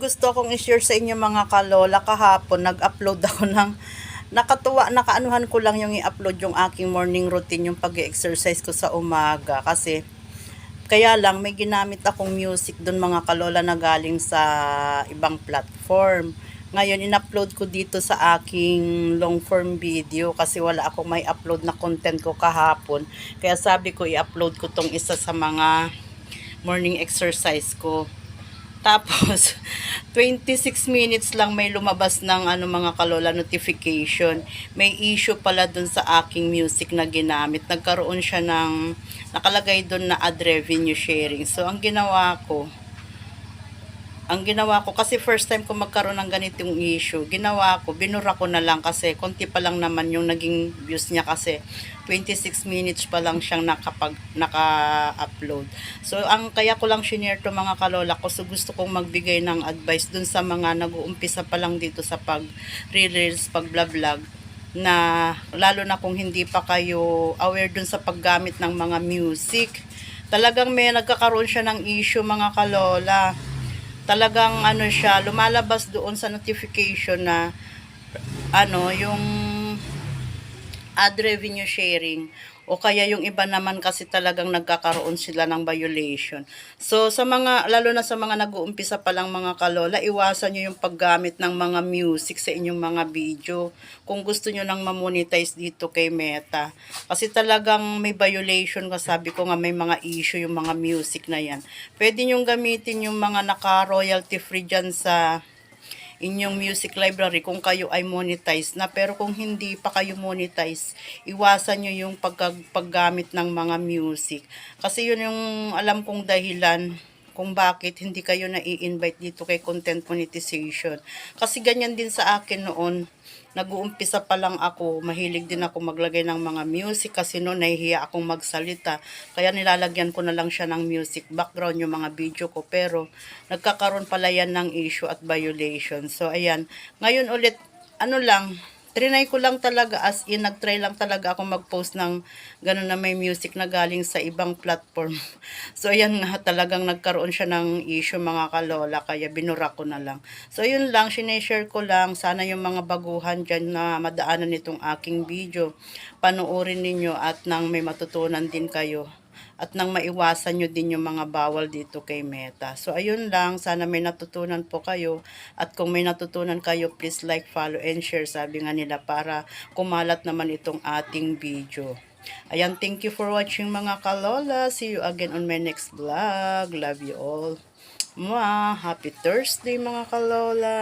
gusto akong i-share sa inyo mga kalola. Kahapon, nag-upload ako ng nakaanuhan ko lang yung i-upload yung aking morning routine, yung pag-exercise ko sa umaga. Kasi, kaya lang, may ginamit akong music dun mga kalola na galing sa ibang platform. Ngayon, in-upload ko dito sa aking long form video kasi wala akong may upload na content ko kahapon. Kaya sabi ko, i-upload ko tong isa sa mga morning exercise ko. Tapos, 26 minutes lang may lumabas ng mga kalola notification. May issue pala dun sa aking music na ginamit. Nagkaroon siya ng, nakalagay dun na ad revenue sharing. So, ang ginawa ko, kasi first time ko magkaroon ng ganitong issue, binura ko na lang kasi konti pa lang naman yung naging views niya kasi 26 minutes pa lang siyang naka-upload. So, kaya ko lang shinare to mga kalola ko. So, gusto kong magbigay ng advice dun sa mga nag-uumpisa pa lang dito sa pag-reels, pag-vlog, na lalo na kung hindi pa kayo aware dun sa paggamit ng mga music. Talagang may nagkakaroon siya ng issue mga kalola. Talagang siya, lumalabas doon sa notification na yung ad revenue sharing, o kaya yung iba naman kasi talagang nagkakaroon sila ng violation. So sa mga, lalo na sa mga nag-uumpisa pa lang mga kalola, iwasan nyo yung paggamit ng mga music sa inyong mga video kung gusto nyo nang ma-monetize dito kay Meta. Kasi talagang may violation, sabi ko nga may mga issue yung mga music na yan. Pwede nyo gamitin yung mga naka-royalty free dyan sa inyong music library kung kayo ay monetize na. Pero kung hindi pa kayo monetize, iwasan nyo yung paggamit ng mga music. Kasi yun yung alam kong dahilan kung bakit hindi kayo na-i-invite dito kay content monetization. Kasi ganyan din sa akin noon. Nag-uumpisa pa lang ako, mahilig din ako maglagay ng mga music kasi noon nahihiya akong magsalita. Kaya nilalagyan ko na lang siya ng music background yung mga video ko. Pero nagkakaroon pala yan ng issue at violation. So ayan, ngayon ulit, trinay ko lang talaga, as in, nagtry lang talaga ako mag-post ng gano'n na may music na galing sa ibang platform. So, ayan nga, talagang nagkaroon siya ng issue mga kalola, kaya binura ko na lang. So, yun lang, sineshare ko lang. Sana yung mga baguhan dyan na madaanan nitong aking video, panoorin ninyo at nang may matutunan din kayo. At nang maiwasan nyo din yung mga bawal dito kay Meta. So, ayun lang. Sana may natutunan po kayo. At kung may natutunan kayo, please like, follow, and share. Sabi nga nila para kumalat naman itong ating video. Ayan, thank you for watching mga kalola. See you again on my next vlog. Love you all. Mwah! Happy Thursday mga kalola.